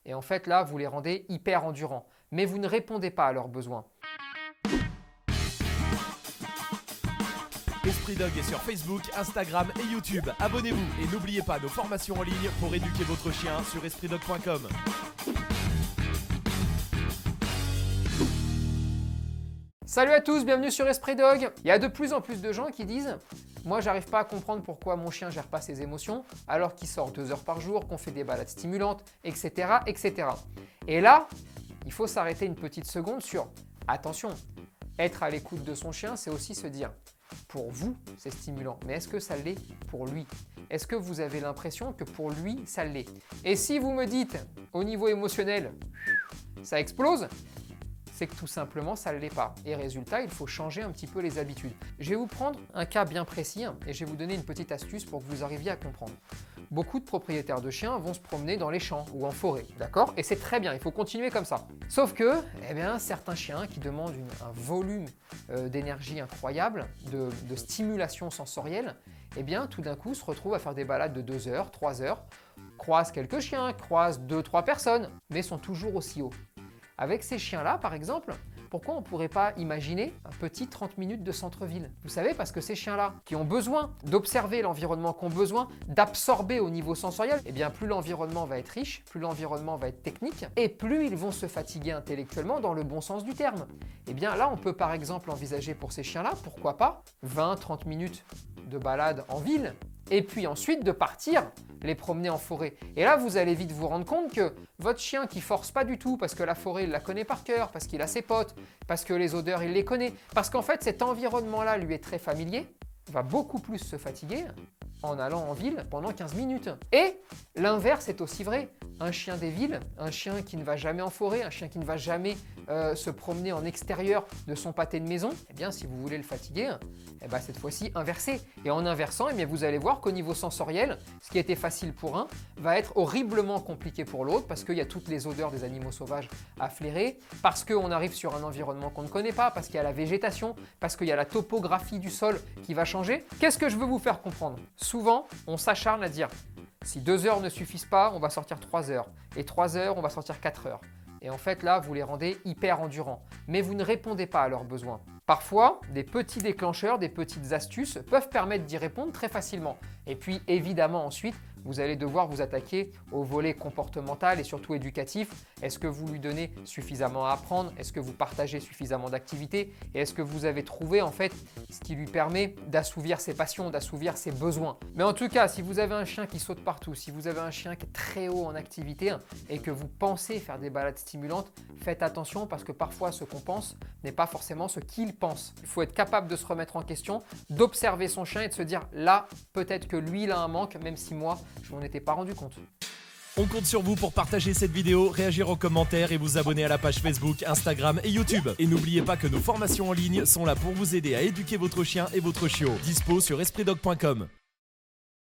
Et en fait, là, vous les rendez hyper endurants. Mais vous ne répondez pas à leurs besoins. Esprit Dog est sur Facebook, Instagram et YouTube. Abonnez-vous et n'oubliez pas nos formations en ligne pour éduquer votre chien sur espritdog.com. Salut à tous, bienvenue sur Esprit Dog. Il y a de plus en plus de gens qui disent « Moi, j'arrive pas à comprendre pourquoi mon chien gère pas ses émotions alors qu'il sort 2 heures par jour, qu'on fait des balades stimulantes, etc. etc. » Et là, il faut s'arrêter une petite seconde sur « Attention, être à l'écoute de son chien, c'est aussi se dire « Pour vous, c'est stimulant, mais est-ce que ça l'est pour lui ? Est-ce que vous avez l'impression que pour lui, ça l'est ?» Et si vous me dites « Au niveau émotionnel, ça explose », c'est que tout simplement, ça ne l'est pas. Et résultat, il faut changer un petit peu les habitudes. Je vais vous prendre un cas bien précis et je vais vous donner une petite astuce pour que vous arriviez à comprendre. Beaucoup de propriétaires de chiens vont se promener dans les champs ou en forêt, d'accord ? Et c'est très bien, il faut continuer comme ça. Sauf que, certains chiens qui demandent un volume d'énergie incroyable, de stimulation sensorielle, tout d'un coup se retrouvent à faire des balades de 2 heures, 3 heures, croisent quelques chiens, croisent 2-3 personnes, mais sont toujours aussi hauts. Avec ces chiens-là, par exemple, pourquoi on ne pourrait pas imaginer un petit 30 minutes de centre-ville? Vous savez, parce que ces chiens-là, qui ont besoin d'observer l'environnement, qui ont besoin d'absorber au niveau sensoriel, plus l'environnement va être riche, plus l'environnement va être technique, et plus ils vont se fatiguer intellectuellement dans le bon sens du terme. Là, on peut par exemple envisager pour ces chiens-là, pourquoi pas, 20-30 minutes de balade en ville, et puis ensuite de partir les promener en forêt. Et là, vous allez vite vous rendre compte que votre chien qui force pas du tout parce que la forêt, il la connaît par cœur, parce qu'il a ses potes, parce que les odeurs, il les connaît, parce qu'en fait, cet environnement-là lui est très familier, va beaucoup plus se fatiguer en allant en ville pendant 15 minutes. Et l'inverse est aussi vrai. Un chien des villes, un chien qui ne va jamais en forêt, un chien qui ne va jamais se promener en extérieur de son pâté de maison, si vous voulez le fatiguer, cette fois-ci inversez. Et en inversant, vous allez voir qu'au niveau sensoriel, ce qui était facile pour un va être horriblement compliqué pour l'autre parce qu'il y a toutes les odeurs des animaux sauvages à flairer, parce qu'on arrive sur un environnement qu'on ne connaît pas, parce qu'il y a la végétation, parce qu'il y a la topographie du sol qui va changer. Qu'est-ce que je veux vous faire comprendre ? Souvent, on s'acharne à dire si 2 heures ne suffisent pas, on va sortir 3 heures. Et 3 heures, on va sortir 4 heures. Et en fait, là, vous les rendez hyper endurants. Mais vous ne répondez pas à leurs besoins. Parfois, des petits déclencheurs, des petites astuces peuvent permettre d'y répondre très facilement. Et puis, évidemment, ensuite, vous allez devoir vous attaquer au volet comportemental et surtout éducatif. Est-ce que vous lui donnez suffisamment à apprendre? Est-ce que vous partagez suffisamment d'activités? Et est-ce que vous avez trouvé en fait ce qui lui permet d'assouvir ses passions, d'assouvir ses besoins? Mais en tout cas, si vous avez un chien qui saute partout, si vous avez un chien qui est très haut en activité et que vous pensez faire des balades stimulantes, faites attention parce que parfois ce qu'on pense n'est pas forcément ce qu'il pense. Il faut être capable de se remettre en question, d'observer son chien et de se dire là, peut-être que lui, il a un manque, même si moi, je m'en étais pas rendu compte. On compte sur vous pour partager cette vidéo, réagir en commentaire et vous abonner à la page Facebook, Instagram et YouTube. Et n'oubliez pas que nos formations en ligne sont là pour vous aider à éduquer votre chien et votre chiot. Dispo sur espritdog.com.